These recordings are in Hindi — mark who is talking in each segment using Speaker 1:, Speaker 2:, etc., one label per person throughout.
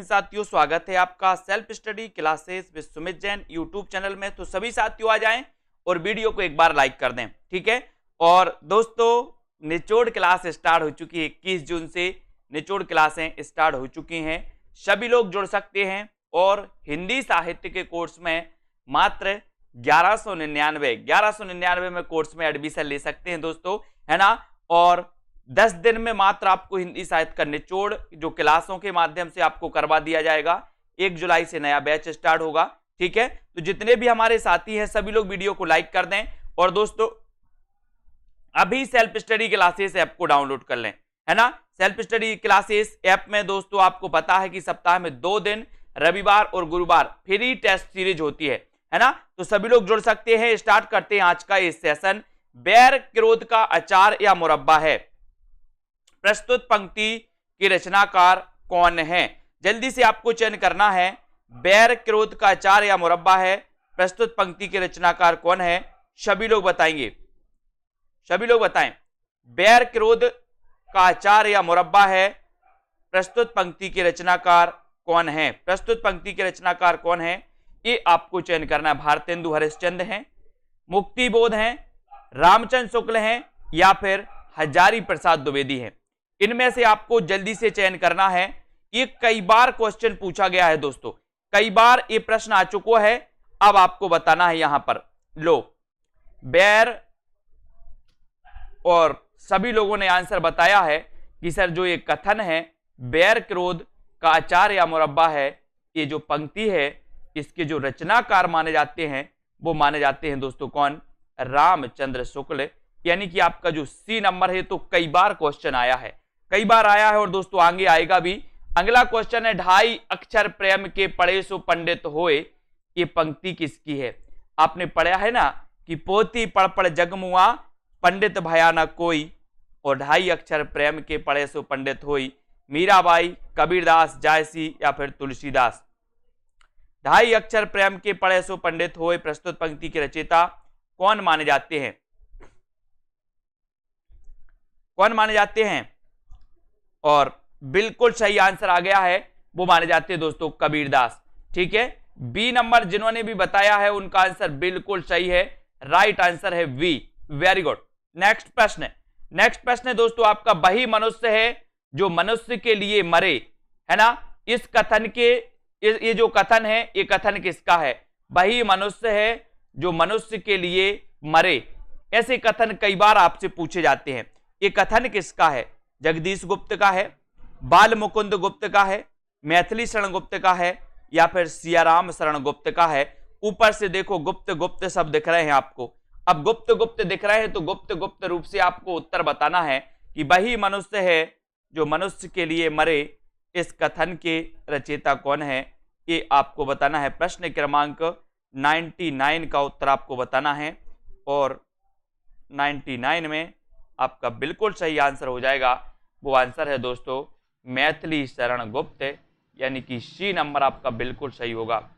Speaker 1: साथियों, स्वागत है आपका self study classes with Sumit Jain YouTube channel में। तो सभी साथियों आ जाएं और वीडियो को एक बार लाइक कर दें, ठीक है। और दोस्तों निचोड़ क्लास स्टार्ट हो चुकी है, 21 जून से निचोड़ क्लासें स्टार्ट हो चुकी हैं। सभी लोग जुड़ सकते हैं और हिंदी साहित्य के कोर्स में मात्र 1199 में कोर्स में एडमिशन ले सकते हैं दोस्तों, है ना। और 10 दिन में मात्र आपको हिंदी साहित्य का निचोड़ जो क्लासों के माध्यम से आपको करवा दिया जाएगा। 1 जुलाई से नया बैच स्टार्ट होगा, ठीक है। तो जितने भी हमारे साथी हैं सभी लोग वीडियो को लाइक कर दें और दोस्तों अभी सेल्फ स्टडी क्लासेस ऐप को डाउनलोड कर लें, है ना। सेल्फ स्टडी क्लासेस ऐप में दोस्तों आपको पता है कि सप्ताह में 2 दिन रविवार और गुरुवार फ्री टेस्ट सीरीज होती है ना। तो सभी लोग जुड़ सकते हैं। स्टार्ट करते हैं आज का ये सेशन। बैर क्रोध का अचार या मुरब्बा है, प्रस्तुत पंक्ति की रचनाकार कौन है। जल्दी से आपको चयन करना है। बैर क्रोध का अचार या मुरब्बा है, प्रस्तुत पंक्ति के रचनाकार कौन है। सभी लोग बताएंगे, सभी लोग बताएं। बैर क्रोध का अचार या मुरब्बा है, प्रस्तुत पंक्ति के रचनाकार कौन है। प्रस्तुत पंक्ति के रचनाकार कौन है ये आपको चयन करना है। भारतेंदु हरिश्चंद्र हैं, मुक्तिबोध हैं, रामचंद्र शुक्ल हैं या फिर हजारी प्रसाद द्विवेदी हैं। इनमें से आपको जल्दी से चयन करना है। ये कई बार क्वेश्चन पूछा गया है दोस्तों, कई बार ये प्रश्न आ चुका है। अब आपको बताना है यहां पर। लो बैर, और सभी लोगों ने आंसर बताया है कि सर जो ये कथन है बैर क्रोध का अचार या मुरब्बा है, ये जो पंक्ति है इसके जो रचनाकार माने जाते हैं वो माने जाते हैं दोस्तों कौन, रामचंद्र शुक्ल। यानी कि आपका जो सी नंबर है तो कई बार क्वेश्चन आया है, कई बार आया है और दोस्तों आगे आएगा भी। अगला क्वेश्चन है, 2.5 अक्षर प्रेम के पढ़े सो पंडित होए, ये पंक्ति किसकी है। आपने पढ़ा है ना कि पोती पढ़ पढ़ जगमुआ पंडित भया न कोई, और 2.5 अक्षर प्रेम के पढ़े सो पंडित होई, मीराबाई, कबीरदास, जायसी या फिर तुलसीदास। 2.5 अक्षर प्रेम के पढ़े सो पंडित होए, प्रस्तुत पंक्ति के रचयिता कौन माने जाते हैं, कौन माने जाते हैं। और बिल्कुल सही आंसर आ गया है, वो माने जाते हैं दोस्तों कबीरदास, ठीक है। बी नंबर जिन्होंने भी बताया है उनका आंसर बिल्कुल सही है, राइट आंसर है वी, वेरी गुड। नेक्स्ट प्रश्न है, नेक्स्ट प्रश्न है दोस्तों आपका, वही मनुष्य है जो मनुष्य के लिए मरे, है ना। इस कथन के ये जो कथन है ये कथन किसका है। वही मनुष्य है जो मनुष्य के लिए मरे, ऐसे कथन कई बार आपसे पूछे जाते हैं। ये कथन किसका है, जगदीश गुप्त का है, बाल मुकुंद गुप्त का है, मैथिली शरण गुप्त का है या फिर सियाराम शरण गुप्त का है। ऊपर से देखो गुप्त गुप्त सब दिख रहे हैं आपको। अब गुप्त गुप्त दिख रहे हैं तो गुप्त गुप्त रूप से आपको उत्तर बताना है कि वही मनुष्य है जो मनुष्य के लिए मरे, इस कथन के रचयिता कौन है ये आपको बताना है। प्रश्न क्रमांक 99 का उत्तर आपको बताना है और 99 में आपका बिल्कुल सही आंसर हो जाएगा। वो आंसर है दोस्तों मैथिली शरण गुप्त, यानी कि सी नंबर आपका बिल्कुल सही होगा,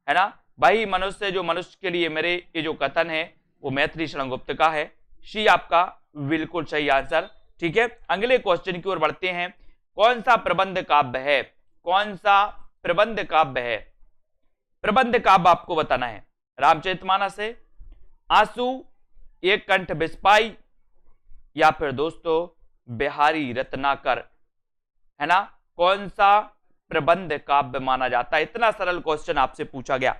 Speaker 1: है ना। वही मनुष्य जो मनुष्य के लिए मेरे, ये जो कथन है वो मैथिली शरण गुप्त का है, सी आपका बिल्कुल सही आंसर, ठीक है। अगले क्वेश्चन की ओर बढ़ते हैं। कौन सा प्रबंध काव्य है, कौन सा प्रबंध काव्य है। प्रबंध काव्य आपको बताना है। रामचरितमानस है, आंसू, एक कंठ बिस्पाई या फिर दोस्तों बिहारी रत्नाकर, है ना। कौन सा प्रबंध काव्य माना जाता है। इतना सरल क्वेश्चन आपसे पूछा गया,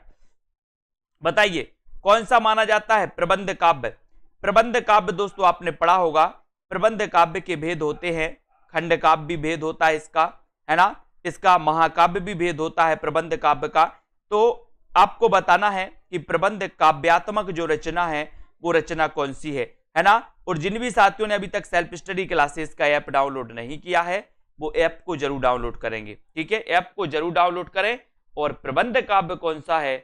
Speaker 1: बताइए कौन सा माना जाता है प्रबंध काव्य। प्रबंध काव्य दोस्तों आपने पढ़ा होगा, प्रबंध काव्य के भेद होते हैं, खंड काव्य भी भेद होता है इसका, है ना। इसका महाकाव्य भी भेद होता है प्रबंध काव्य का। तो आपको बताना है कि प्रबंध काव्यात्मक जो रचना है वो रचना कौन सी है ना। और जिन भी साथियों ने अभी तक सेल्फ स्टडी क्लासेस का ऐप डाउनलोड नहीं किया है वो ऐप को जरूर डाउनलोड करेंगे, ठीक है। ऐप को जरूर डाउनलोड करें और प्रबंध काव्य कौन सा है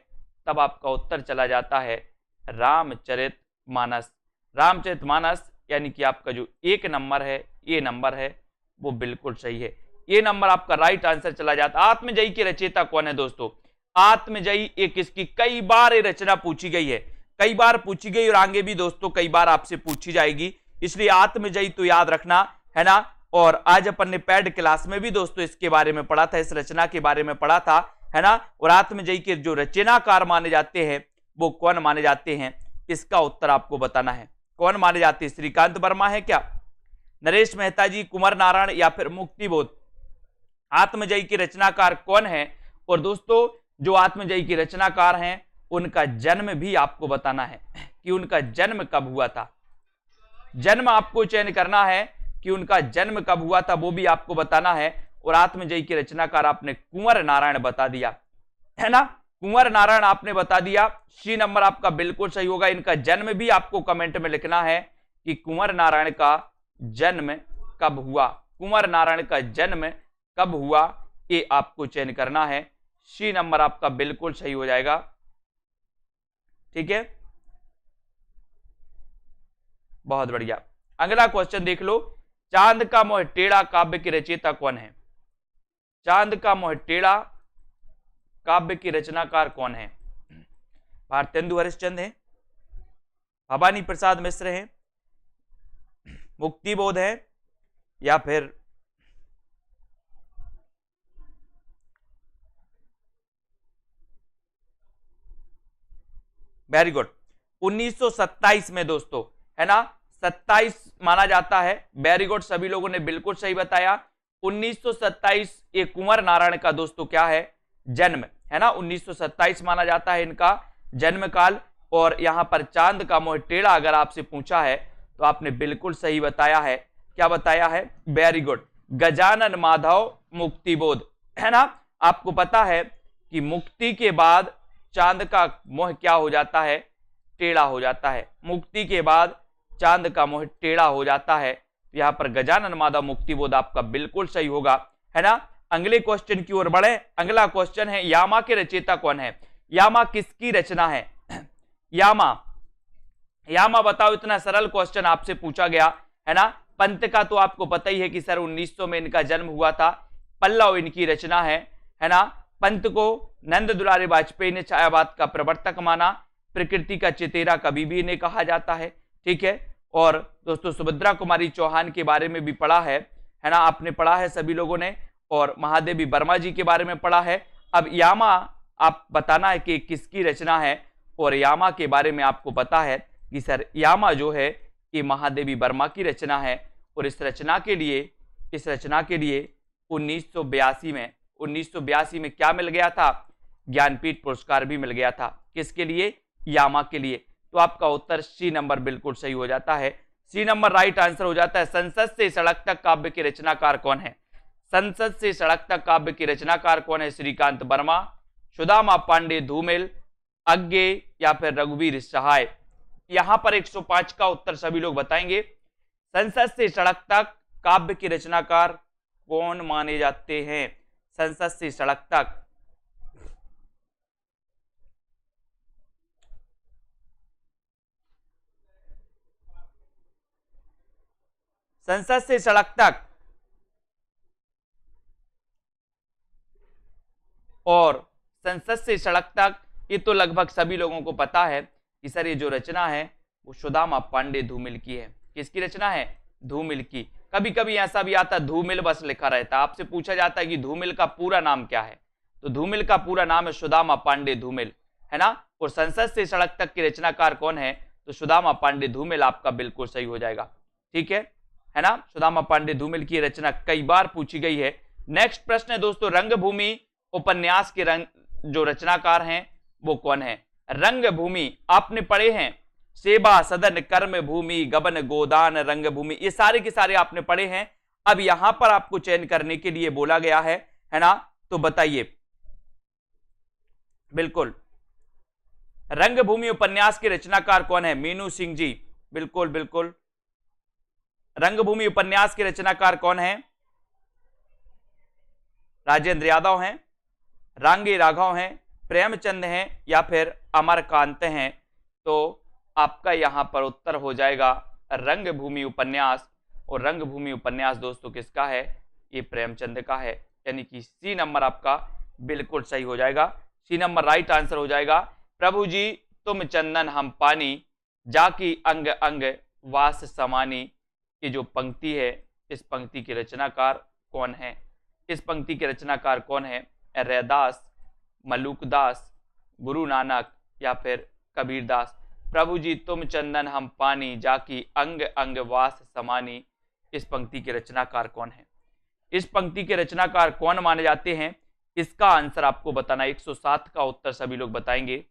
Speaker 1: तब आपका उत्तर चला जाता है रामचरितमानस। रामचरितमानस यानी कि आपका जो 1 नंबर है, ये नंबर है वो बिल्कुल सही है, ये नंबर आपका राइट आंसर चला जाता। आत्मजयी के रचयिता कौन है दोस्तों। आत्मजयी एक इसकी कई बार ये रचना पूछी गई है, कई बार पूछी गई और आगे भी दोस्तों कई बार आपसे पूछी जाएगी, इसलिए आत्मजयी तो याद रखना, है ना। और आज अपन ने पैड क्लास में भी दोस्तों इसके बारे में पढ़ा था, इस रचना के बारे में पढ़ा था, है ना। और आत्मजयी के जो रचनाकार माने जाते हैं वो कौन माने जाते हैं, इसका उत्तर आपको बताना है। कौन माने जाते हैं? श्रीकांत वर्मा है क्या, नरेश मेहता जी, कुंवर नारायण या फिर मुक्तिबोध? आत्मजयी के रचनाकार कौन है? और दोस्तों जो आत्मजयी के रचनाकार हैं उनका जन्म भी आपको बताना है कि उनका जन्म कब हुआ था। जन्म आपको चयन करना है कि उनका जन्म कब हुआ था, वो भी आपको बताना है। और आत्मजयी के रचनाकार आपने कुंवर नारायण बता दिया, है ना, कुंवर नारायण आपने बता दिया। सी नंबर आपका बिल्कुल सही होगा। इनका जन्म भी आपको कमेंट में लिखना है कि कुंवर नारायण का जन्म कब हुआ, कुंवर नारायण का जन्म कब हुआ, ये आपको चयन करना है। सी नंबर आपका बिल्कुल सही हो जाएगा। ठीक है, बहुत बढ़िया। अगला क्वेश्चन देख लो, चांद का मोह टेढ़ा काव्य के रचयिता कौन है? चांद का मोह टेढ़ा काव्य की रचनाकार कौन है? भारतेंदु हरिश्चंद्र है, भवानी प्रसाद मिश्र है, मुक्तिबोध है, या फिर वेरी गुड 1927 में दोस्तों, है ना, 27 माना जाता है। वेरी गुड, सभी लोगों ने बिल्कुल सही बताया। 1927 ये कुंवर नारायण का दोस्तों क्या है, जन्म, है ना, 1927 माना जाता है इनका जन्म काल। और यहां पर चांद का मोह टेढ़ा अगर आपसे पूछा है तो आपने बिल्कुल सही बताया है। क्या बताया है? वेरी गुड, गजानन माधव मुक्तिबोध, है ना। आपको पता है कि मुक्ति के बाद चांद का मोह क्या हो जाता है, टेढ़ा हो जाता है। मुक्ति के बाद चांद का मोह टेढ़ा हो जाता है। यहां पर गजानन माधव मुक्तिबोध आपका बिल्कुल सही होगा, है ना। अगले क्वेश्चन की ओर बढ़े। अगला क्वेश्चन है, यामा के रचयिता कौन है? यामा किसकी रचना है? यामा, यामा बताओ, इतना सरल क्वेश्चन आपसे पूछा गया, है ना। पंत का तो आपको पता ही है कि सर 1900 में इनका जन्म हुआ था। पल्लव इनकी रचना है ना। पंत को नंद दुलारे वाजपेयी ने छायावाद का प्रवर्तक माना, प्रकृति का चितेरा कभी भी इन्हें कहा जाता है। ठीक है, और दोस्तों सुभद्रा कुमारी चौहान के बारे में भी पढ़ा है ना, आपने पढ़ा है सभी लोगों ने, और महादेवी वर्मा जी के बारे में पढ़ा है। अब यामा आप बताना है कि किसकी रचना है, और यामा के बारे में आपको पता है कि सर यामा जो है ये महादेवी वर्मा की रचना है। और इस रचना के लिए 1982 में क्या मिल गया था? ज्ञानपीठ पुरस्कार भी मिल गया था। किसके लिए? यामा के लिए। तो आपका उत्तर सी नंबर बिल्कुल सही हो जाता है। सी नंबर राइट आंसर हो जाता है। संसद से सड़क तक काव्य के रचनाकार कौन है? संसद से सड़क तक काव्य के रचनाकार कौन है? श्रीकांत वर्मा, सुदामा पांडे धूमिल, अज्ञे या फिर रघुवीर सहाय? यहां पर 105 का उत्तर सभी लोग बताएंगे। संसद से सड़क तक काव्य के रचनाकार कौन माने जाते हैं? संसद से सड़क तक, संसद से सड़क तक और संसद से सड़क तक, ये तो लगभग सभी लोगों को पता है कि सर ये जो रचना है वो सुदामा पांडे धूमिल की है। किसकी रचना है? धूमिल की। कभी कभी ऐसा भी आता है धूमिल बस लिखा रहता है, आपसे पूछा जाता है कि धूमिल का पूरा नाम क्या है, तो धूमिल का पूरा नाम है सुदामा पांडे धूमिल, है ना। और संसद से सड़क तक के रचनाकार कौन है? तो सुदामा पांडे धूमिल आपका बिल्कुल सही हो जाएगा। ठीक है ना। सुदामा पांडे धूमिल की रचना कई बार पूछी गई है। नेक्स्ट प्रश्न है दोस्तों, रंगभूमि उपन्यास के जो रचनाकार हैं वो कौन है? रंगभूमि आपने पढ़े हैं, सेवा सदन कर्म भूमि गबन गोदान रंगभूमि, ये सारे के सारे आपने पढ़े हैं। अब यहां पर आपको चयन करने के लिए बोला गया है ना, तो बताइए। बिल्कुल, रंगभूमि उपन्यास के रचनाकार कौन है? मीनू सिंह जी, बिल्कुल बिल्कुल। रंगभूमि उपन्यास के रचनाकार कौन है? राजेंद्र यादव हैं, रांगे राघव हैं, प्रेमचंद हैं या फिर अमरकांत हैं? तो आपका यहां पर उत्तर हो जाएगा रंगभूमि उपन्यास। और रंगभूमि उपन्यास दोस्तों किसका है? ये प्रेमचंद का है, यानी कि सी नंबर आपका बिल्कुल सही हो जाएगा। सी नंबर राइट आंसर हो जाएगा। प्रभु जी तुम चंदन हम पानी, जाकी अंग अंग वास समानी, ये जो पंक्ति है इस पंक्ति के रचनाकार कौन है? इस पंक्ति के रचनाकार कौन है? रैदास, मलूकदास, गुरु नानक या फिर कबीरदास। प्रभु जी तुम चंदन हम पानी, जाकी अंग अंग वास समानी। इस पंक्ति के रचनाकार कौन है? इस पंक्ति के रचनाकार कौन माने जाते हैं? इसका आंसर आपको बताना। 107 का उत्तर सभी लोग बताएंगे।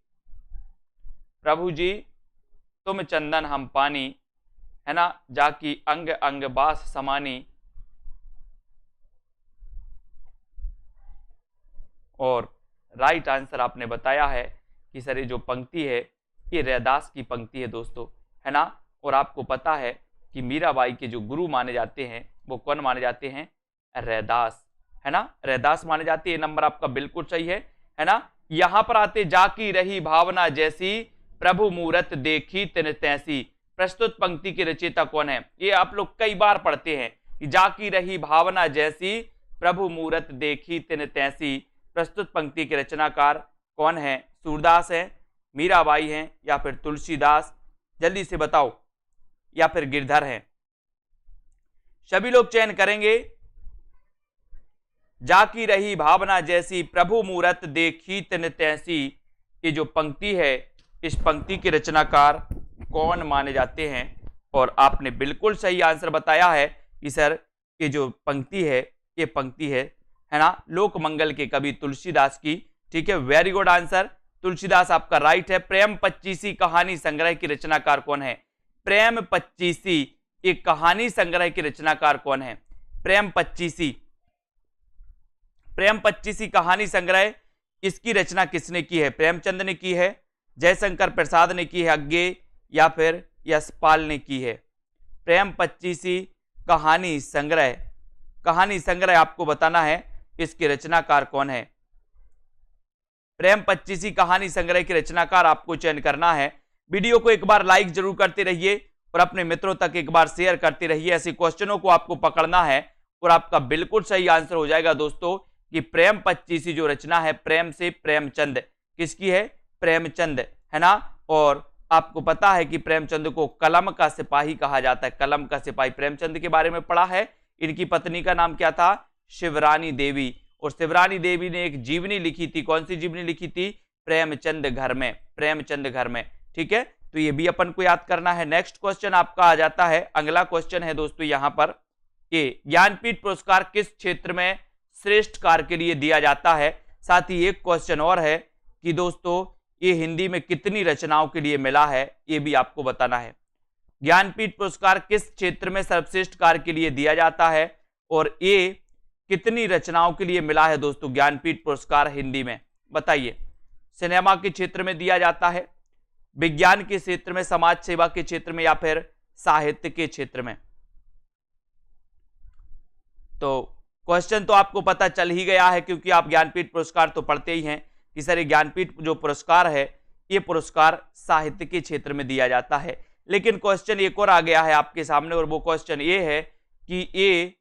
Speaker 1: प्रभु जी तुम चंदन हम पानी, है ना, जाकी अंग अंग बास समानी। और राइट आंसर आपने बताया है कि सर ये जो पंक्ति है ये रैदास की पंक्ति है दोस्तों, है ना। और आपको पता है कि मीराबाई के जो गुरु माने जाते हैं वो कौन माने जाते हैं? रैदास, है ना, रैदास माने जाते हैं। ये नंबर आपका बिल्कुल सही है ना। यहां पर आते जाकी रही भावना जैसी, प्रभु मूरत देखी तिन तैसी। प्रस्तुत पंक्ति के रचयिता कौन है? ये आप लोग कई बार पढ़ते हैं कि जाकी रही भावना जैसी, प्रभु मूरत देखी तिन तैसी। प्रस्तुत पंक्ति के रचनाकार कौन है? सूरदास है, मीराबाई हैं या फिर तुलसीदास? जल्दी से बताओ। या फिर गिरधर हैं? सभी लोग चयन करेंगे। जाकी रही भावना जैसी, प्रभु मूरत देखी तिन तैसी। ये जो पंक्ति है इस पंक्ति के रचनाकार कौन माने जाते हैं? और आपने बिल्कुल सही आंसर बताया है कि सर ये जो पंक्ति है ये पंक्ति है ना, लोक मंगल के कवि तुलसीदास की। ठीक है, वेरी गुड आंसर, तुलसीदास आपका राइट है। प्रेम पच्चीसी कहानी संग्रह की रचनाकार कौन है? प्रेम पच्चीसी एक कहानी संग्रह की रचनाकार कौन है? प्रेम पच्चीसी, प्रेम पच्चीसी कहानी संग्रह, इसकी रचना किसने की है? प्रेमचंद ने की है, जयशंकर प्रसाद ने की है अज्ञे, या फिर यशपाल ने की है? प्रेम पच्चीसी कहानी संग्रह आपको बताना है इसके रचनाकार कौन है? प्रेम पच्चीसी कहानी संग्रह के रचनाकार आपको चयन करना है। वीडियो को एक बार लाइक जरूर करते रहिए और अपने मित्रों तक एक बार शेयर करते रहिए। ऐसे क्वेश्चनों को आपको पकड़ना है और आपका बिल्कुल सही आंसर हो जाएगा दोस्तों कि प्रेम पच्चीसी जो रचना है प्रेम से प्रेमचंद, किसकी है? प्रेमचंद, है ना। और आपको पता है कि प्रेमचंद को कलम का सिपाही कहा जाता है। कलम का सिपाही, प्रेमचंद के बारे में पढ़ा है। इनकी पत्नी का नाम क्या था? शिवरानी देवी। और शिवरानी देवी ने एक जीवनी लिखी थी। कौन सी जीवनी लिखी थी? प्रेमचंद घर में, प्रेमचंद घर में। ठीक है, तो ये भी अपन को याद करना है। नेक्स्ट क्वेश्चन आपका आ जाता है, अगला क्वेश्चन है दोस्तों यहां पर कि ज्ञानपीठ पुरस्कार किस क्षेत्र में श्रेष्ठ कार्य के लिए दिया जाता है। साथ ही एक क्वेश्चन और है कि दोस्तों ये हिंदी में कितनी रचनाओं के लिए मिला है, ये भी आपको बताना है। ज्ञानपीठ पुरस्कार किस क्षेत्र में सर्वश्रेष्ठ कार्य के लिए दिया जाता है और ये कितनी रचनाओं के लिए मिला है दोस्तों ज्ञानपीठ पुरस्कार हिंदी में? बताइए। सिनेमा के क्षेत्र में दिया जाता है, विज्ञान के क्षेत्र में, समाज सेवा के क्षेत्र में, या फिर साहित्य के क्षेत्र में? तो क्वेश्चन तो आपको पता चल ही गया है क्योंकि आप ज्ञानपीठ पुरस्कार तो पढ़ते ही हैं कि सर ये ज्ञानपीठ जो पुरस्कार है ये पुरस्कार साहित्य के क्षेत्र में दिया जाता है। लेकिन क्वेश्चन एक और आ गया है आपके सामने और वो क्वेश्चन ये है कि ये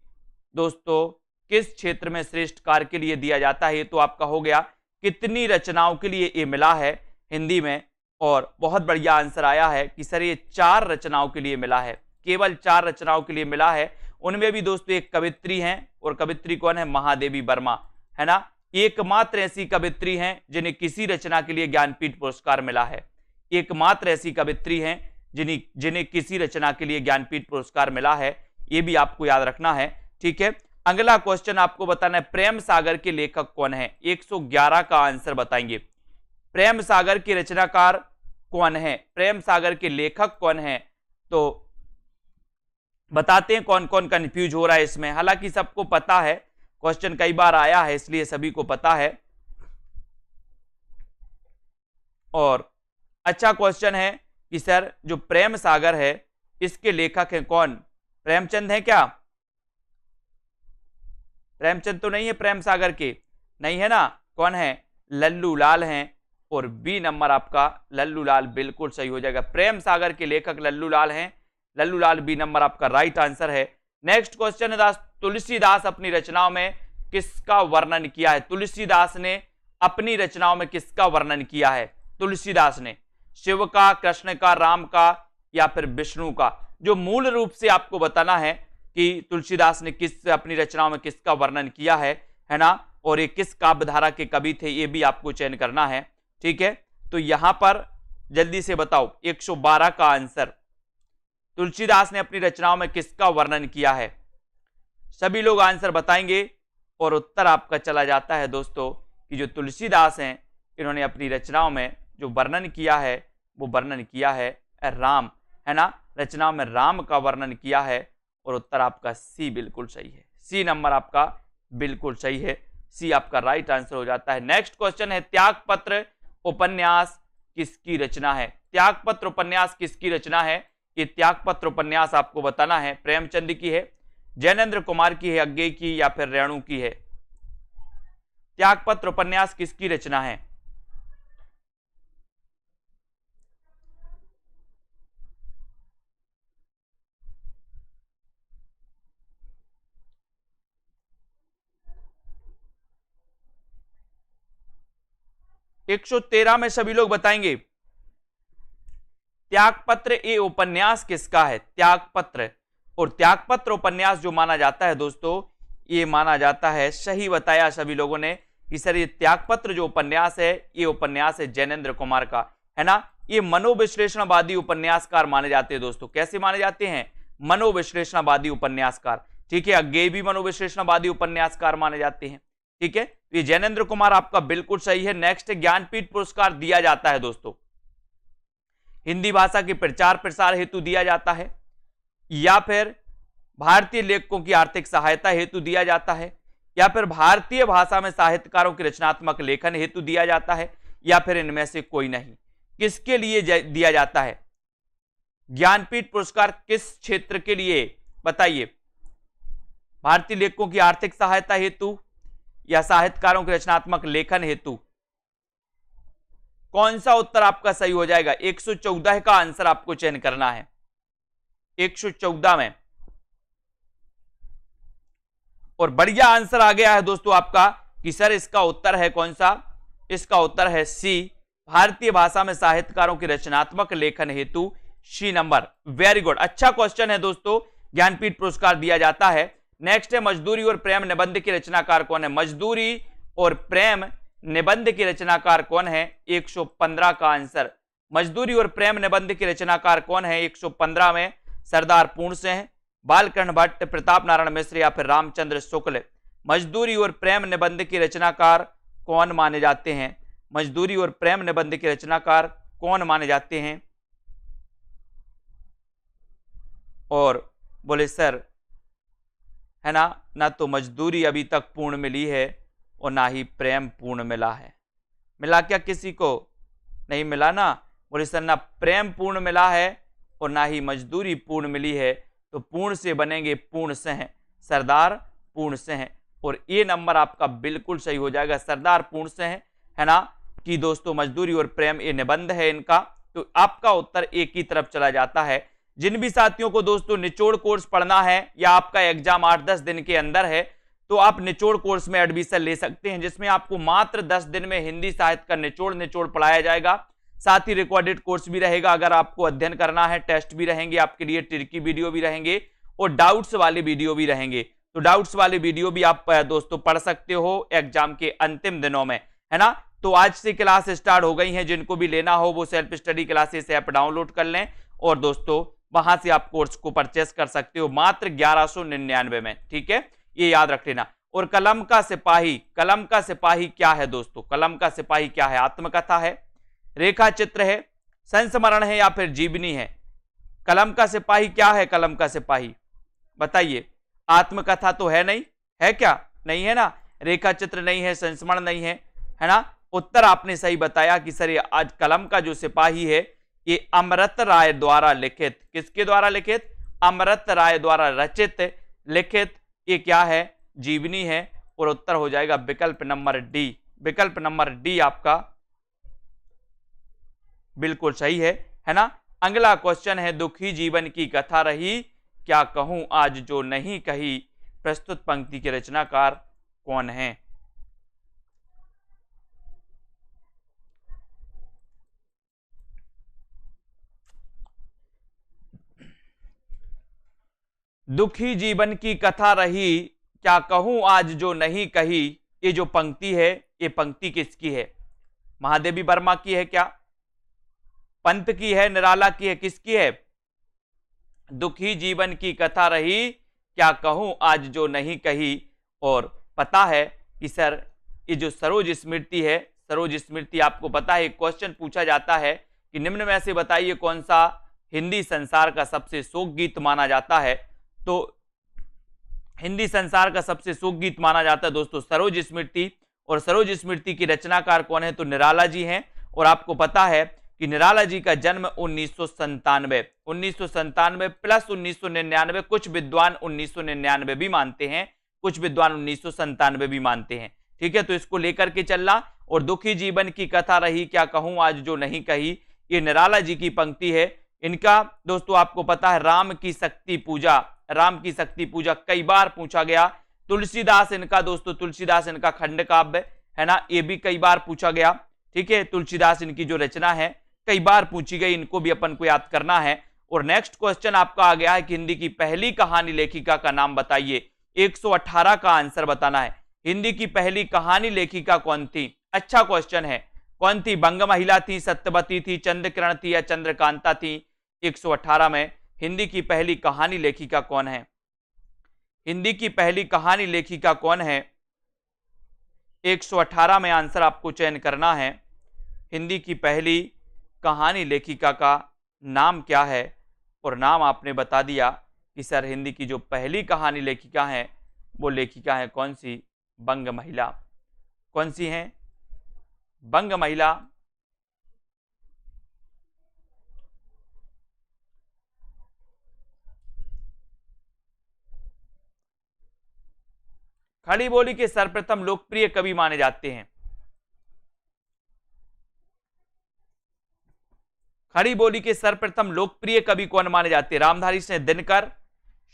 Speaker 1: दोस्तों किस क्षेत्र में श्रेष्ठ कार्य के लिए दिया जाता है? ये तो आपका हो गया कितनी रचनाओं के लिए ये मिला है हिंदी में। और बहुत बढ़िया आंसर आया है कि सर ये 4 रचनाओं के लिए मिला है, केवल 4 रचनाओं के लिए मिला है। उनमें भी दोस्तों एक कवित्री हैं और कवित्री कौन है? महादेवी वर्मा, है ना। एकमात्र ऐसी कवित्री हैं जिन्हें किसी रचना के लिए ज्ञानपीठ पुरस्कार मिला है। एकमात्र ऐसी कवित्री हैं जिन्हें किसी रचना के लिए ज्ञानपीठ पुरस्कार मिला है। ये भी आपको याद रखना है। ठीक है, अगला क्वेश्चन आपको बताना है प्रेम सागर के लेखक कौन है? 111 का आंसर बताएंगे। प्रेम सागर के रचनाकार कौन है? प्रेम सागर के लेखक कौन है? तो बताते हैं कौन कौन कंफ्यूज हो रहा है इसमें। हालांकि सबको पता है, क्वेश्चन कई बार आया है इसलिए सभी को पता है और अच्छा क्वेश्चन है कि सर जो प्रेम सागर है इसके लेखक हैं कौन? प्रेमचंद है क्या? प्रेमचंद तो नहीं है प्रेम सागर के, नहीं है ना। कौन है? लल्लू लाल हैं। और बी नंबर आपका लल्लू लाल बिल्कुल सही हो जाएगा। प्रेम सागर के लेखक लल्लू लाल हैं। लल्लू लाल बी नंबर आपका राइट आंसर है। नेक्स्ट क्वेश्चन है तुलसीदास अपनी रचनाओं में किसका वर्णन किया है? तुलसीदास ने अपनी रचनाओं में किसका वर्णन किया है? तुलसीदास ने शिव का, कृष्ण का, राम का या फिर विष्णु का? जो मूल रूप से आपको बताना है कि तुलसीदास ने किस अपनी रचनाओं में किसका वर्णन किया है ना, और ये किस काव्य धारा के कवि थे, ये भी आपको चयन करना है। ठीक है, तो यहां पर जल्दी से बताओ 112 का आंसर, तुलसीदास ने अपनी रचनाओं में किसका वर्णन किया है? सभी लोग आंसर बताएंगे और उत्तर आपका चला जाता है दोस्तों कि जो तुलसीदास हैं इन्होंने अपनी रचनाओं में जो वर्णन किया है वो वर्णन किया है राम, है ना, रचनाओं में राम का वर्णन किया है, और उत्तर आपका सी बिल्कुल सही है। सी नंबर आपका बिल्कुल सही है, सी आपका राइट आंसर हो जाता है। नेक्स्ट क्वेश्चन है, त्यागपत्र उपन्यास किसकी रचना है? त्यागपत्र उपन्यास किसकी रचना है? ये त्यागपत्र उपन्यास आपको बताना है, प्रेमचंद की है, जैनेन्द्र कुमार की है, अज्ञे की, या फिर रेणु की है? त्यागपत्र उपन्यास किसकी रचना है? एक 113 में सभी लोग बताएंगे त्यागपत्र ये उपन्यास किसका है? त्यागपत्र, और त्यागपत्र उपन्यास जो माना जाता है दोस्तों, ये माना जाता है, सही बताया सभी लोगों ने कि सर ये त्यागपत्र जो उपन्यास है ये उपन्यास है जैनेन्द्र कुमार का, है ना। ये मनोविश्लेषणवादी उपन्यासकार माने जाते हैं दोस्तों। कैसे माने जाते हैं? मनोविश्लेषणवादी उपन्यासकार। ठीक है, अज्ञेय भी मनोविश्लेषणवादी उपन्यासकार माने जाते हैं। ठीक है, ये जैनेन्द्र कुमार आपका बिल्कुल सही है। नेक्स्ट, ज्ञानपीठ पुरस्कार दिया जाता है दोस्तों, हिंदी भाषा के प्रचार प्रसार हेतु दिया जाता है, या फिर भारतीय लेखकों की आर्थिक सहायता हेतु दिया जाता है, या फिर भारतीय भाषा में साहित्यकारों के रचनात्मक लेखन हेतु दिया जाता है, या फिर इनमें से कोई नहीं? किसके लिए दिया जाता है ज्ञानपीठ पुरस्कार? किस क्षेत्र के लिए बताइए? भारतीय लेखकों की आर्थिक सहायता हेतु या साहित्यकारों के रचनात्मक लेखन हेतु? कौन सा उत्तर आपका सही हो जाएगा? 114 का आंसर आपको चयन करना है। 114 में, और बढ़िया आंसर आ गया है दोस्तों आपका कि सर इसका उत्तर है कौन सा? इसका उत्तर है सी, भारतीय भाषा में साहित्यकारों के रचनात्मक लेखन हेतु, सी नंबर। वेरी गुड, अच्छा क्वेश्चन है दोस्तों, ज्ञानपीठ पुरस्कार दिया जाता है। नेक्स्ट है, मजदूरी और प्रेम निबंध के रचनाकार कौन है? मजदूरी और प्रेम निबंध के रचनाकार कौन है? 115 का आंसर। मजदूरी और प्रेम निबंध के रचनाकार कौन है? 115 में सरदार पूर्ण सिंह, बालकृष्ण भट्ट, प्रताप नारायण मिश्र, या फिर रामचंद्र शुक्ल। मजदूरी और प्रेम निबंध के रचनाकार कौन माने जाते हैं? मजदूरी और प्रेम निबंध के रचनाकार कौन माने जाते हैं? और बोले सर, है ना तो मजदूरी अभी तक पूर्ण मिली है और ना ही प्रेम पूर्ण मिला है। मिला क्या किसी को? नहीं मिला ना। बोले सर ना प्रेम पूर्ण मिला है और ना ही मजदूरी पूर्ण मिली है, तो पूर्ण से बनेंगे पूर्ण सिंह, सरदार पूर्ण सिंह, और ये नंबर आपका बिल्कुल सही हो जाएगा, सरदार पूर्ण सिंह, है ना, कि दोस्तों मजदूरी और प्रेम ये निबंध है इनका, तो आपका उत्तर एक ही तरफ चला जाता है। जिन भी साथियों को दोस्तों निचोड़ कोर्स पढ़ना है या आपका एग्जाम 8-10 दिन के अंदर है, तो आप निचोड़ कोर्स में एडमिशन ले सकते हैं, जिसमें आपको मात्र 10 दिन में हिंदी साहित्य का निचोड़ पढ़ाया जाएगा। साथ ही रिकॉर्डेड कोर्स भी रहेगा अगर आपको अध्ययन करना है, टेस्ट भी रहेंगे आपके लिए, ट्रिकी वीडियो भी रहेंगे और डाउट्स वाले वीडियो भी रहेंगे। तो डाउट्स वाले वीडियो भी आप दोस्तों पढ़ सकते हो एग्जाम के अंतिम दिनों में, है ना। तो आज से क्लास स्टार्ट हो गई है, जिनको भी लेना हो वो self study classes app download कर लें और दोस्तों वहां से आप कोर्स को परचेस कर सकते हो मात्र 1199 में। ठीक है, ये याद रख लेना। और कलम का सिपाही, कलम का सिपाही क्या है दोस्तों? कलम का सिपाही क्या है? आत्मकथा है, रेखा चित्र है, संस्मरण है, या फिर जीवनी है? कलम का सिपाही क्या है? कलम का सिपाही बताइए। आत्मकथा तो है नहीं, है क्या? नहीं है ना। रेखा चित्र नहीं है, संस्मरण नहीं है, है ना। उत्तर आपने सही बताया कि सर ये आज कलम का जो सिपाही है ये अमृत राय द्वारा लिखित, किसके द्वारा लिखित? अमृत राय द्वारा रचित लिखित ये क्या है? जीवनी है। और उत्तर हो जाएगा विकल्प नंबर डी। विकल्प नंबर डी आपका बिल्कुल सही है ना। अगला क्वेश्चन है, दुखी जीवन की कथा रही, क्या कहूं आज जो नहीं कही, प्रस्तुत पंक्ति के रचनाकार कौन है? दुखी जीवन की कथा रही, क्या कहूं आज जो नहीं कही। ये जो पंक्ति है, ये पंक्ति किसकी है? महादेवी वर्मा की है क्या? पंत की है? निराला की है? किसकी है? दुखी जीवन की कथा रही, क्या कहूं आज जो नहीं कही। और पता है कि सर ये जो सरोज स्मृति है, सरोज स्मृति आपको पता है क्वेश्चन पूछा जाता है कि निम्न में से बताइए कौन सा हिंदी संसार का सबसे शोक गीत माना जाता है। तो हिंदी संसार का सबसे शोक गीत माना जाता है दोस्तों सरोज स्मृति। और सरोज स्मृति की रचनाकार कौन है? तो निराला जी हैं। और आपको पता है कि निराला जी का जन्म 1997 प्लस 1999, कुछ विद्वान 1999 भी मानते हैं, कुछ विद्वान 1997 भी मानते हैं। ठीक है, तो इसको लेकर के चलना। और दुखी जीवन की कथा रही, क्या कहूं आज जो नहीं कही, ये निराला जी की पंक्ति है। इनका दोस्तों आपको पता है राम की शक्ति पूजा, राम की शक्ति पूजा कई बार पूछा गया। तुलसीदास इनका दोस्तों, तुलसीदास इनका खंड काव्य है ना, ये भी कई बार पूछा गया। ठीक है, तुलसीदास इनकी जो रचना है कई बार पूछी गई, इनको भी अपन को याद करना है। और नेक्स्ट क्वेश्चन आपका आ गया है कि हिंदी की पहली कहानी लेखिका का नाम बताइए। 118 का आंसर बताना है। हिंदी की पहली कहानी लेखिका कौन थी? अच्छा क्वेश्चन है। कौन थी? बंग महिला थी, सत्यवती थी, चंद्रकिरण थी या चंद्रकांता थी? 118 में हिंदी की पहली कहानी लेखिका कौन है? हिंदी की पहली कहानी लेखिका कौन है? 118 में आंसर आपको चयन करना है। हिंदी की पहली कहानी लेखिका का नाम क्या है? और नाम आपने बता दिया कि सर हिंदी की जो पहली कहानी लेखिका है वो लेखिका है कौन सी? बंग महिला। कौन सी हैं? बंग महिला। खड़ी बोली के सर्वप्रथम लोकप्रिय कवि माने जाते हैं। खड़ी बोली के सर्वप्रथम लोकप्रिय कवि कौन माने जाते हैं? रामधारी सिंह दिनकर,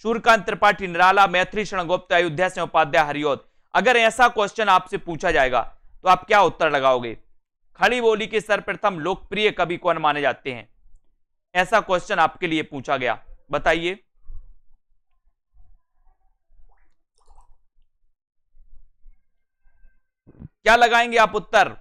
Speaker 1: सूर्यकांत त्रिपाठी निराला, मैथिली शरण गुप्त, अयोध्या सिंह उपाध्याय, हरिऔध। अगर ऐसा क्वेश्चन आपसे पूछा जाएगा तो आप क्या उत्तर लगाओगे? खड़ी बोली के सर्वप्रथम लोकप्रिय कवि कौन माने जाते हैं? ऐसा क्वेश्चन आपके लिए पूछा गया, बताइए। क्या लगाएंगे आप उत्तर?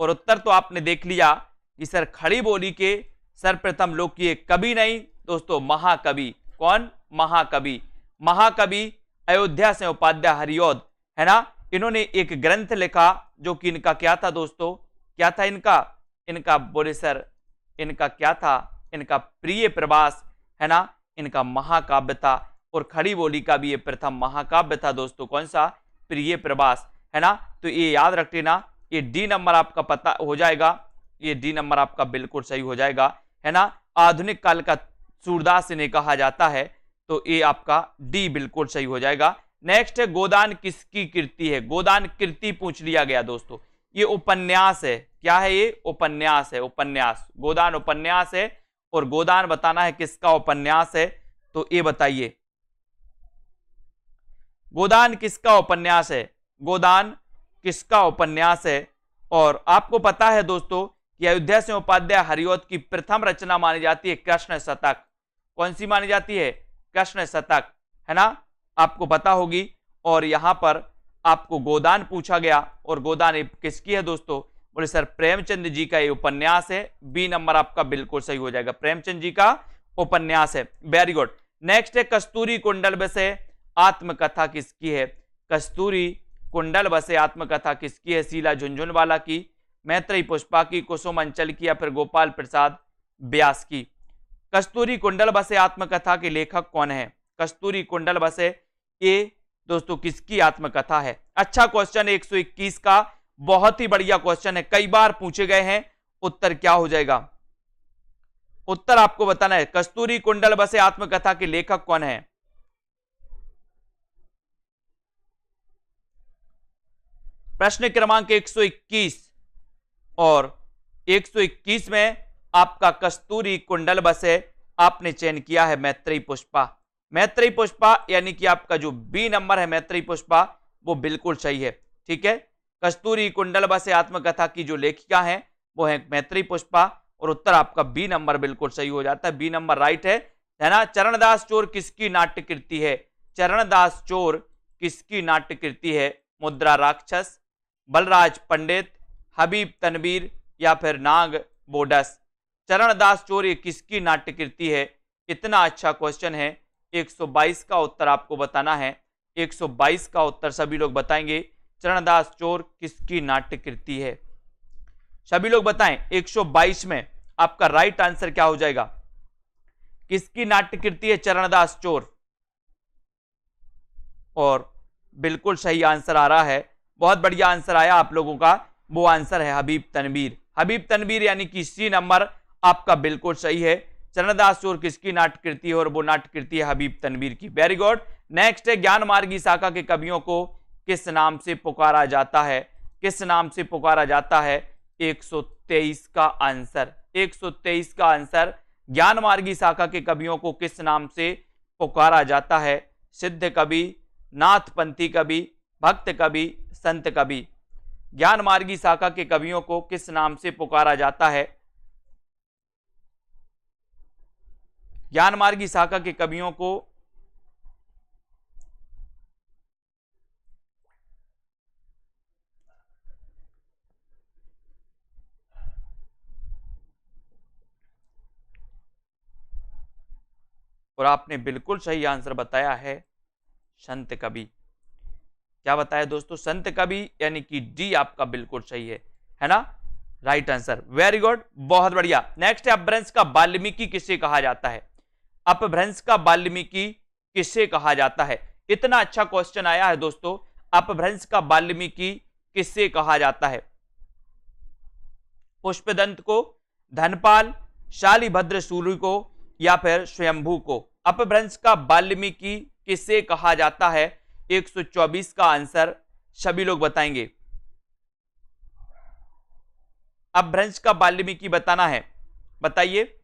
Speaker 1: और उत्तर तो आपने देख लिया कि सर खड़ी बोली के सर्वप्रथम लोकप्रिय कवि नहीं दोस्तों, महाकवि। कौन? महाकवि। महाकवि अयोध्या सिंह उपाध्याय, हरिऔध है ना। इन्होंने एक ग्रंथ लिखा जो कि इनका क्या था दोस्तों? क्या था इनका बोले सर, इनका क्या था? इनका प्रिय प्रवास है ना, इनका महाकाव्य था। और खड़ी बोली का भी ये प्रथम महाकाव्य था दोस्तों। कौन सा? प्रिय प्रवास है ना। तो ये याद रख लेना, ये डी नंबर आपका पता हो जाएगा, ये डी नंबर आपका बिल्कुल सही हो जाएगा है ना। आधुनिक काल का सूरदास इन्हें कहा जाता है, तो ये आपका डी बिल्कुल सही हो जाएगा। नेक्स्ट है गोदान किसकी कृति है? गोदान कृति पूछ लिया गया दोस्तों, ये उपन्यास है। क्या है ये? उपन्यास है। उपन्यास, गोदान उपन्यास है। और गोदान बताना है किसका उपन्यास है, तो ये बताइए गोदान किसका उपन्यास है? गोदान किसका उपन्यास है? और आपको पता है दोस्तों कि अयोध्या सिंह उपाध्याय, हरिऔध की प्रथम रचना मानी जाती है कृष्ण शतक। कौन सी मानी जाती है? कृष्ण शतक है ना, आपको पता होगी। और यहां पर आपको गोदान पूछा गया, और गोदान किसकी है दोस्तों? बोले सर प्रेमचंद जी का ये उपन्यास है। बी नंबर आपका बिल्कुल सही हो जाएगा, प्रेमचंद जी का उपन्यास है। Very good. नेक्स्ट है कस्तूरी कुंडल बसे आत्मकथा किसकी है? कस्तूरी कुंडल बसे आत्मकथा किसकी है? शीला झुंझुनवाला की, मैत्रेयी पुष्पा की, कुसुम अंचल की, या फिर गोपाल प्रसाद व्यास की। कस्तूरी कुंडल बसे आत्मकथा के लेखक कौन है? कस्तूरी कुंडल बसे ये दोस्तों किसकी आत्मकथा है? अच्छा क्वेश्चन 121 का, बहुत ही बढ़िया क्वेश्चन है, कई बार पूछे गए हैं। उत्तर क्या हो जाएगा? उत्तर आपको बताना है। कस्तूरी कुंडल बसे आत्मकथा के लेखक कौन है? प्रश्न क्रमांक 121 और 121 में आपका कस्तूरी कुंडल बसे आपने चयन किया है मैत्रेयी पुष्पा। मैत्रेयी पुष्पा यानी कि आपका जो बी नंबर है मैत्रेयी पुष्पा वो बिल्कुल सही है। ठीक है, कस्तूरी कुंडल बसे आत्मकथा की जो लेखिका है वो है मैत्रेयी पुष्पा, और उत्तर आपका बी नंबर बिल्कुल सही हो जाता है। बी नंबर राइट है। है ना। चरणदास चोर किसकी नाट्य कृति है? चरणदास चोर किसकी नाट्य कृति है? मुद्रा राक्षस, बलराज पंडित, हबीब तनवीर या फिर नाग बोडस। चरणदास चोर ये किसकी नाट्य कृति है? इतना अच्छा क्वेश्चन है। 122 का उत्तर आपको बताना है। 122 का उत्तर सभी लोग बताएंगे। चरणदास चोर किसकी नाट्य कृति है? सभी लोग बताएं। 122 में आपका राइट आंसर क्या हो जाएगा? किसकी नाट्य कृति है चरणदास चोर? और बिल्कुल सही आंसर आ रहा है। बहुत बढ़िया आंसर आया आप लोगों का। वो आंसर है हबीब तनवीर। हबीब तनवीर यानी कि सी नंबर आपका बिल्कुल सही है। चरणदास चोर किसकी नाट्य कृति है? और वो नाट्य कृति है हबीब तनवीर की। Very good. नेक्स्ट है, ज्ञान मार्गी शाखा के कवियों को किस नाम से पुकारा जाता है? किस नाम से पुकारा जाता है? 123 का आंसर। 123 का आंसर, ज्ञान मार्गी शाखा के कवियों को किस नाम से पुकारा जाता है? सिद्ध कवि, नाथपंथी कवि, भक्त कवि, संत कवि। ज्ञान मार्गी शाखा के कवियों को किस नाम से पुकारा जाता है? ज्ञान मार्गी शाखा के कवियों को और आपने बिल्कुल सही आंसर बताया है संत कवि। क्या बताया दोस्तों? संत कवि, यानी कि डी आपका बिल्कुल सही है ना, राइट आंसर। वेरी गुड, बहुत बढ़िया। नेक्स्ट है, अपभ्रंश का वाल्मीकि किसे कहा जाता है? अपभ्रंश का वाल्मीकि किसे कहा जाता है? इतना अच्छा क्वेश्चन आया है दोस्तों। अपभ्रंश का वाल्मीकि किसे कहा जाता है? पुष्पदंत को, धनपाल, शालिभद्र सूरि को या फिर स्वयंभू को? अपभ्रंश का वाल्मीकि किसे कहा जाता है? 124 का आंसर सभी लोग बताएंगे। अपभ्रंश का वाल्मीकि बताना है, बताइए।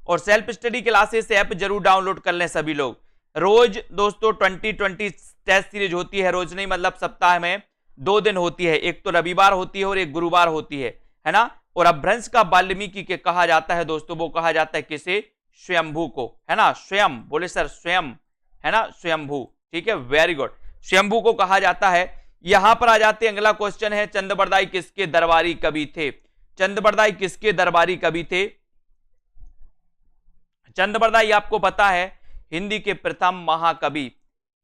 Speaker 1: और सेल्फ स्टडी क्लासेस ऐप जरूर डाउनलोड कर लें सभी लोग। रोज दोस्तों 2020 टेस्ट सीरीज होती है। रोज नहीं, मतलब सप्ताह में 2 दिन होती है। एक तो रविवार होती है और एक गुरुवार होती है ना। और अपभ्रंश का वाल्मीकि के कहा जाता है दोस्तों, वो कहा जाता है किसे? स्वयंभू को, है ना। स्वयं बोले सर, स्वयं, है ना, स्वयंभू। ठीक है, वेरी गुड। स्वयंभू को कहा जाता है। यहां पर आ जाते हैं, अगला क्वेश्चन है, चंद्रबरदाई किसके दरबारी कवि थे? चंद्रबरदाई किसके दरबारी कवि थे? चंद्रबरदाई आपको पता है हिंदी के प्रथम महाकवि,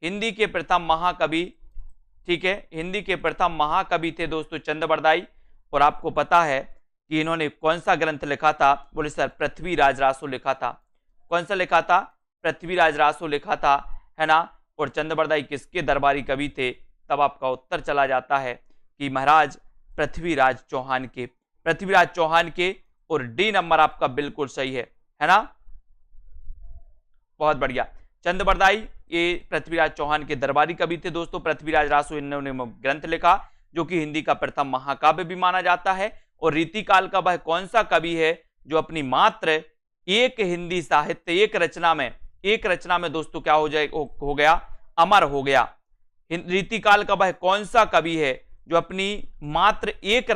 Speaker 1: हिंदी के प्रथम महाकवि, ठीक है, हिंदी के प्रथम महाकवि थे दोस्तों चंद्रबरदाई। और आपको पता है कि इन्होंने कौन सा ग्रंथ लिखा था? बोले सर, पृथ्वीराज रासो लिखा था। कौन सा लिखा था? पृथ्वीराज रासो लिखा था, है ना। और चंद्रबरदाई किसके दरबारी कवि थे? तब आपका उत्तर चला जाता है कि महाराज पृथ्वीराज चौहान के, पृथ्वीराज चौहान के। और डी नंबर आपका बिल्कुल सही है ना। बहुत बढ़िया। चंद्रबरदाई ये पृथ्वीराज चौहान के दरबारी कवि थे दोस्तों। पृथ्वीराज रासो इन्होंने ग्रंथ लिखा जो कि हिंदी का प्रथम महाकाव्य भी माना जाता है। और रीतिकाल का वह कौन सा कवि है जो अपनी मात्र एक हिंदी साहित्य, एक रचना में दोस्तों क्या हो गया? अमर हो गया। रीतिकाल का वह कौन सा कवि है जो अपनी मात्र एक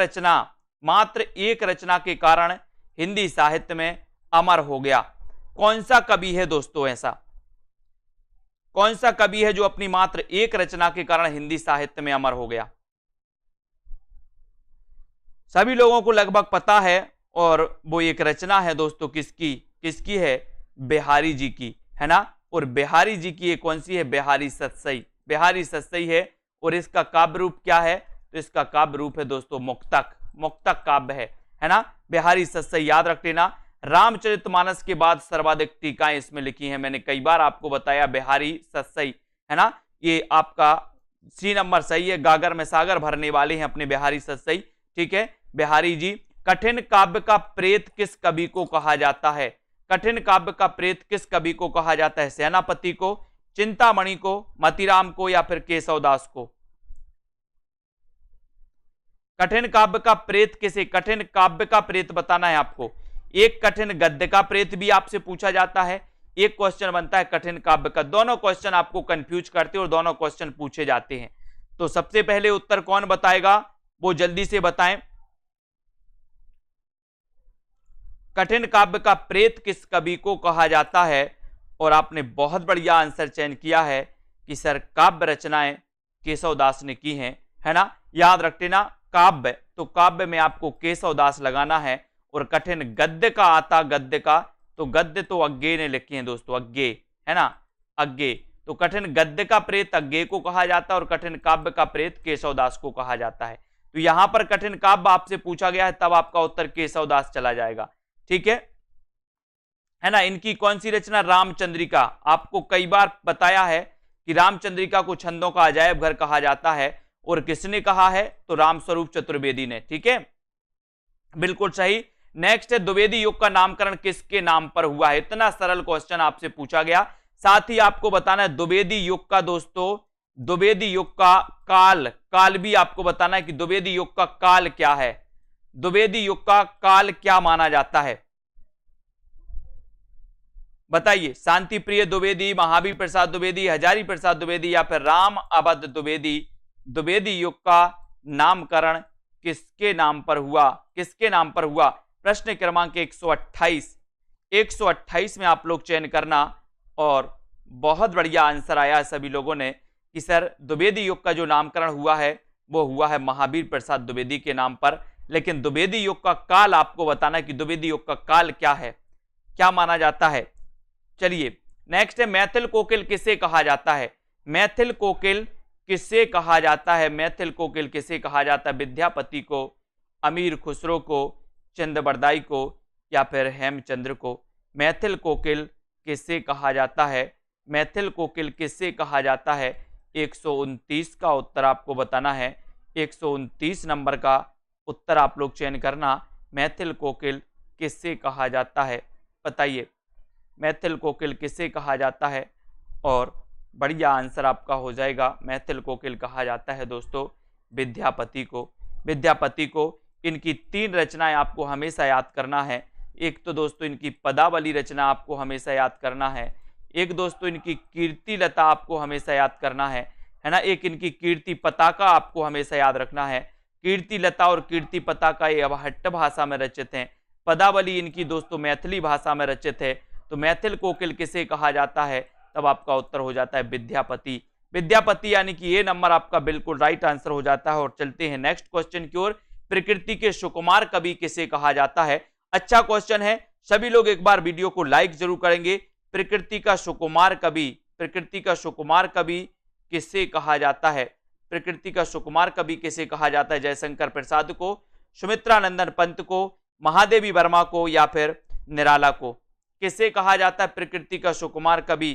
Speaker 1: रचना के कारण हिंदी साहित्य में अमर हो गया? कौन सा कवि है दोस्तों? ऐसा कौन सा कवि है जो अपनी मात्र एक रचना के कारण हिंदी साहित्य में अमर हो गया? सभी लोगों को लगभग पता है। और वो एक रचना है दोस्तों किसकी है? बिहारी जी की, है ना। और बिहारी जी की ये कौन सी है? बिहारी सतसई, बिहारी सतसई है। और इसका काव्य रूप क्या है? तो इसका काव्य रूप है दोस्तों मुक्तक काव्य है ना। बिहारी सतसई याद रख लेना। रामचरितमानस के बाद सर्वाधिक टीकाएं इसमें लिखी हैं। मैंने कई बार आपको बताया बिहारी सतसई, है ना। ये आपका सी नंबर सही है। गागर में सागर भरने वाले हैं अपने बिहारी सतसई, ठीक है, बिहारी जी। कठिन काव्य का प्रेत किस कवि को कहा जाता है? कठिन काव्य का प्रेत किस कवि को कहा जाता है? सेनापति को, चिंतामणि को, मतीराम को या फिर केशवदास को? कठिन काव्य का प्रेत किसे? कठिन काव्य का प्रेत बताना है आपको। एक कठिन गद्य का प्रेत भी आपसे पूछा जाता है, एक क्वेश्चन बनता है कठिन काव्य का। दोनों क्वेश्चन आपको कंफ्यूज करते और दोनों क्वेश्चन पूछे जाते हैं। तो सबसे पहले उत्तर कौन बताएगा? वो जल्दी से बताएं। कठिन काव्य का प्रेत किस कवि को कहा जाता है? और आपने बहुत बढ़िया आंसर चयन किया है कि सर काव्य रचनाएं केशवदास ने की हैं, है ना। याद रखते ना, काव्य तो काव्य में आपको केशवदास लगाना है। और कठिन गद्य का आता गद्य का, तो गद्य तो अज्ञे ने लिखे हैं दोस्तों, अज्ञे, है ना, अज्ञे। तो कठिन गद्य का प्रेत अज्ञे को कहा जाता है और कठिन काव्य का प्रेत केशवदास को कहा जाता है। तो यहां पर कठिन काव्य आपसे पूछा गया है, तब आपका उत्तर केशवदास चला जाएगा, ठीक है ना। इनकी कौन सी रचना? रामचंद्रिका। आपको कई बार बताया है कि रामचंद्रिका को छंदों का अजायब घर कहा जाता है, और किसने कहा है? तो रामस्वरूप चतुर्वेदी ने, ठीक है, बिल्कुल सही। नेक्स्ट है, द्विवेदी युग का नामकरण किसके नाम पर हुआ है? इतना सरल क्वेश्चन आपसे पूछा गया। साथ ही आपको बताना है द्विवेदी युग का, दोस्तों द्विवेदी युग का काल भी आपको बताना है कि द्विवेदी युग का काल क्या है, द्विवेदी युग का काल क्या माना जाता है, बताइए। शांति प्रिय द्विवेदी, महावीर प्रसाद द्विवेदी, हजारी प्रसाद द्विवेदी, या फिर राम अवध द्विवेदी। द्विवेदी युग का नामकरण किसके नाम पर हुआ? किसके नाम पर हुआ? प्रश्न क्रमांक 128 में आप लोग चयन करना। और बहुत बढ़िया आंसर आया है सभी लोगों ने कि सर द्विवेदी युग का जो नामकरण हुआ है वो हुआ है महावीर प्रसाद द्विवेदी के नाम पर। लेकिन द्विवेदी युग का काल आपको बताना है कि द्विवेदी युग का काल क्या है, क्या माना जाता है। चलिए नेक्स्ट है, मैथिल कोकिल किसे कहा जाता है? मैथिल कोकिल किसे कहा जाता है? मैथिल कोकिल किसे कहा जाता है? विद्यापति को, अमीर खुसरो को, चंद्रबरदाई को, या फिर हेमचंद्र को? मैथिल कोकिल किसे कहा जाता है? मैथिल कोकिल किसे कहा जाता है? 129 का उत्तर आपको बताना है। 129 नंबर का उत्तर आप लोग चयन करना। मैथिल कोकिल किसे कहा जाता है, बताइए। मैथिल कोकिल किसे कहा जाता है? और बढ़िया आंसर आपका हो जाएगा, मैथिल कोकिल कहा जाता है दोस्तों विद्यापति को। विद्यापति को। इनकी 3 रचनाएं आपको हमेशा याद करना है। एक तो दोस्तों इनकी पदावली रचना आपको हमेशा याद करना है, एक दोस्तों इनकी कीर्ति लता आपको हमेशा याद करना है ना। एक इनकी कीर्ति पताका आपको हमेशा याद रखना है। कीर्ति लता और कीर्ति पताका ये अवहट्ट भाषा में रचित हैं। पदावली इनकी दोस्तों मैथिली भाषा में रचित है। तो मैथिल कोकिल किसे कहा जाता है? तब आपका उत्तर हो जाता है विद्यापति। विद्यापति यानी कि ये नंबर आपका बिल्कुल राइट आंसर हो जाता है। और चलते हैं नेक्स्ट क्वेश्चन की ओर। प्रकृति के सुकुमार कवि किसे कहा जाता है? अच्छा क्वेश्चन है, सभी लोग एक बार वीडियो को लाइक जरूर करेंगे। प्रकृति का सुकुमार कवि, प्रकृति का सुकुमार कवि किसे कहा जाता है? प्रकृति का सुकुमार कवि किसे कहा जाता है? जयशंकर प्रसाद को, सुमित्रानंदन पंत को, महादेवी वर्मा को, या फिर निराला को? किसे कहा जाता है प्रकृति का सुकुमार कवि?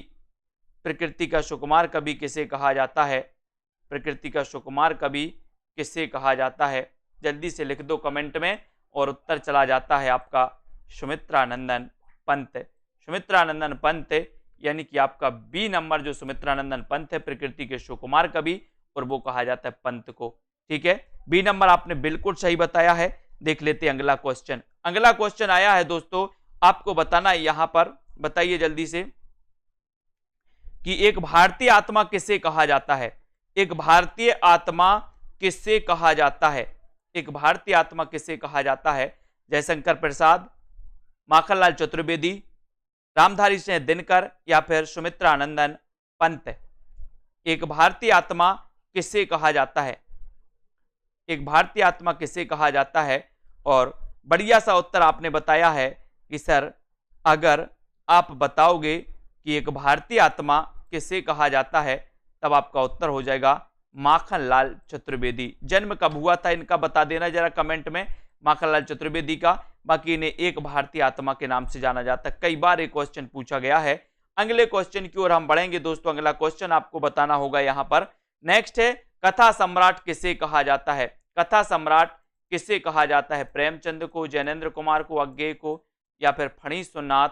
Speaker 1: प्रकृति का सुकुमार कवि किसे कहा जाता है? प्रकृति का सुकुमार कवि किसे कहा जाता है? जल्दी से लिख दो कमेंट में। और उत्तर चला जाता है आपका सुमित्रानंदन पंत। सुमित्रानंदन पंत यानी कि आपका बी नंबर जो सुमित्रानंदन पंत है प्रकृति के सुकुमार कवि, और वो कहा जाता है पंत को। ठीक है, बी नंबर आपने बिल्कुल सही बताया है। देख लेते हैं अगला क्वेश्चन। अगला क्वेश्चन आया है दोस्तों, आपको बताना है यहां पर, बताइए जल्दी से कि एक भारतीय आत्मा किसे कहा जाता है? एक भारतीय आत्मा किसे कहा जाता है? एक भारतीय आत्मा किसे कहा जाता है? जयशंकर प्रसाद, माखनलाल चतुर्वेदी, रामधारी सिंह दिनकर, या फिर सुमित्रानंदन पंत? एक भारतीय आत्मा किसे कहा जाता है? एक भारतीय आत्मा किसे कहा जाता है? और बढ़िया सा उत्तर आपने बताया है कि सर अगर आप बताओगे कि एक भारतीय आत्मा किसे कहा जाता है, तब आपका उत्तर हो जाएगा माखनलाल चतुर्वेदी। जन्म कब हुआ था इनका बता देना जरा कमेंट में, माखनलाल चतुर्वेदी का। बाकी इन्हें एक भारतीय आत्मा के नाम से जाना जाता है। कई बार एक क्वेश्चन पूछा गया है। अगले क्वेश्चन की ओर हम बढ़ेंगे दोस्तों। अगला क्वेश्चन आपको बताना होगा यहां पर। नेक्स्ट है, कथा सम्राट किसे कहा जाता है? कथा सम्राट किसे कहा जाता है? प्रेमचंद को, जैनेन्द्र कुमार को, अज्ञे को, या फिर फणीश्वरनाथ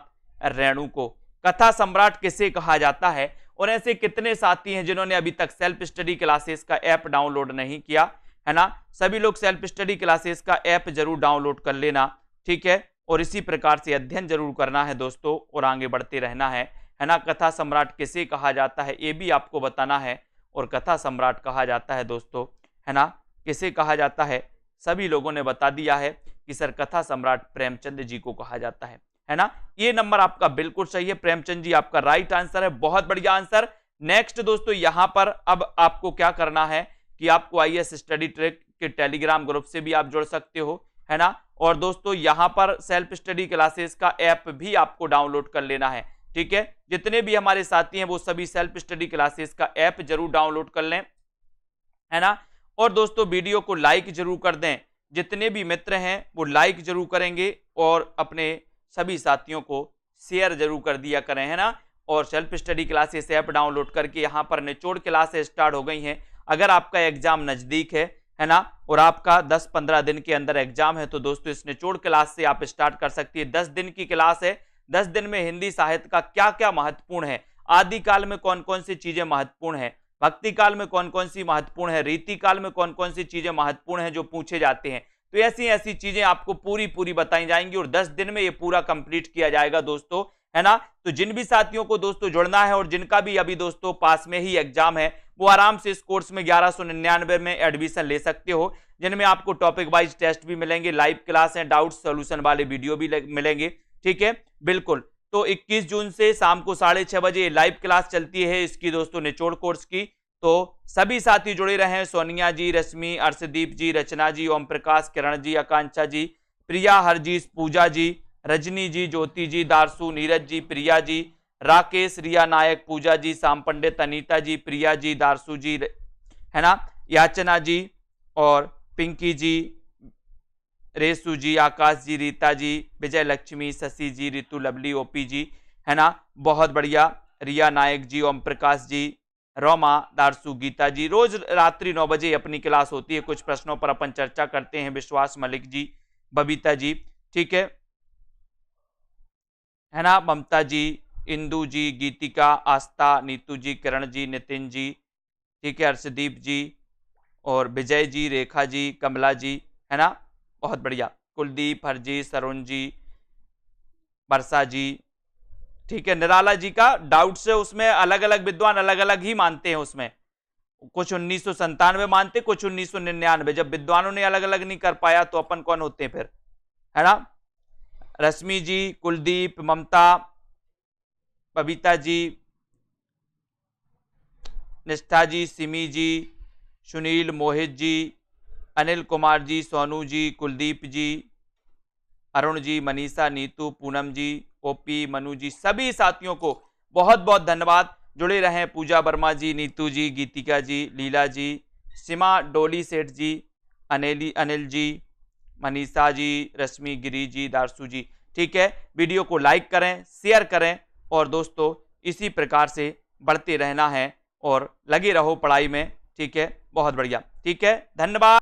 Speaker 1: रेणु को? कथा सम्राट किसे कहा जाता है? और ऐसे कितने साथी हैं जिन्होंने अभी तक सेल्फ स्टडी क्लासेस का ऐप डाउनलोड नहीं किया है ना? सभी लोग सेल्फ स्टडी क्लासेस का ऐप जरूर डाउनलोड कर लेना, ठीक है। और इसी प्रकार से अध्ययन जरूर करना है दोस्तों, और आगे बढ़ते रहना है ना। कथा सम्राट किसे कहा जाता है ये भी आपको बताना है। और कथा सम्राट कहा जाता है दोस्तों, है ना, किसे कहा जाता है? सभी लोगों ने बता दिया है कि सर कथा सम्राट प्रेमचंद जी को कहा जाता है ना। ये नंबर आपका बिल्कुल सही है, प्रेमचंद जी आपका राइट आंसर है, बहुत बढ़िया आंसर। नेक्स्ट दोस्तों यहां पर अब आपको क्या करना है कि आपको आईएएस स्टडी ट्रैक के टेलीग्राम ग्रुप से भी आप जुड़ सकते हो, है ना। और दोस्तों यहां पर सेल्फ स्टडी क्लासेस का ऐप भी आपको डाउनलोड कर लेना है, ठीक है। जितने भी हमारे साथी हैं वो सभी सेल्फ स्टडी क्लासेस का ऐप जरूर डाउनलोड कर लें, है ना। और दोस्तों वीडियो को लाइक जरूर कर दें, जितने भी मित्र हैं वो लाइक जरूर करेंगे और अपने सभी साथियों को शेयर जरूर कर दिया करें, है ना। और self study classes app download करके यहाँ पर निचोड़ क्लासेस स्टार्ट हो गई हैं। अगर आपका एग्जाम नजदीक है ना, और आपका 10-15 दिन के अंदर एग्जाम है तो दोस्तों इस निचोड़ क्लास से आप स्टार्ट कर सकती है। 10 दिन की क्लास है, 10 दिन में हिंदी साहित्य का क्या क्या महत्वपूर्ण है, आदि काल में कौन कौन सी चीजें महत्वपूर्ण है, भक्ति काल में कौन कौन सी महत्वपूर्ण है, रीति काल में कौन कौन सी चीजें महत्वपूर्ण है जो पूछे जाते हैं, तो ऐसी ऐसी चीजें आपको पूरी बताई जाएंगी और 10 दिन में ये पूरा कंप्लीट किया जाएगा दोस्तों, है ना। तो जिन भी साथियों को दोस्तों जुड़ना है और जिनका भी अभी दोस्तों पास में ही एग्जाम है वो आराम से इस कोर्स में 1199 में एडमिशन ले सकते हो, जिनमें आपको टॉपिक वाइज टेस्ट भी मिलेंगे, लाइव क्लास है, डाउट सॉल्यूशन वाले वीडियो भी मिलेंगे, ठीक है, बिल्कुल। तो 21 जून से शाम को 6:30 बजे लाइव क्लास चलती है इसकी दोस्तों निचोड़ कोर्स की। तो सभी साथी जुड़े रहे, सोनिया जी, रश्मि, अर्शदीप जी, रचना जी, ओम प्रकाश, किरण जी, आकांक्षा जी, प्रिया, हरजीत, पूजा जी, रजनी जी, ज्योति जी, दारसू, नीरज जी, प्रिया जी, राकेश, रिया नायक, पूजा जी, शाम पंडित, अनीता जी, प्रिया जी, दारसू जी, है ना, याचना जी और पिंकी जी, रेसू जी, आकाश जी, रीता जी, विजय लक्ष्मी, शशि जी, ऋतु, लवली, ओपी जी, है ना, बहुत बढ़िया, रिया नायक जी, ओम प्रकाश जी, रोमा, दारसू, गीता जी। रोज रात्रि 9 बजे अपनी क्लास होती है, कुछ प्रश्नों पर अपन चर्चा करते हैं, विश्वास मलिक जी, बबीता जी, ठीक है ना, ममता जी, इंदू जी, गीतिका, आस्था, नीतू जी, किरण जी, नितिन जी, ठीक है, अर्शदीप जी और विजय जी, रेखा जी, कमला जी, है ना, बहुत बढ़िया, कुलदीप, हरजी, सरुण जी, वर्षा जी, ठीक है। निराला जी का डाउट्स है, उसमें अलग अलग विद्वान अलग अलग ही मानते हैं, उसमें कुछ 1997 मानते, कुछ 1999। जब विद्वानों ने अलग अलग नहीं कर पाया तो अपन कौन होते हैं फिर, है ना। रश्मि जी, कुलदीप, ममता, बबीता जी, निष्ठा जी, सिमी जी, सुनील, मोहित जी, अनिल कुमार जी, सोनू जी, कुलदीप जी, अरुण जी, मनीषा, नीतू, पूनम जी, ओपी, मनु जी, सभी साथियों को बहुत बहुत धन्यवाद। जुड़े रहें, पूजा वर्मा जी, नीतू जी, गीतिका जी, लीला जी, सीमा, डोली सेठ जी, अनिल जी, मनीषा जी, रश्मि, गिरी जी, दारसू जी, ठीक है। वीडियो को लाइक करें, शेयर करें और दोस्तों इसी प्रकार से बढ़ते रहना है और लगे रहो पढ़ाई में, ठीक है, बहुत बढ़िया, ठीक है, धन्यवाद।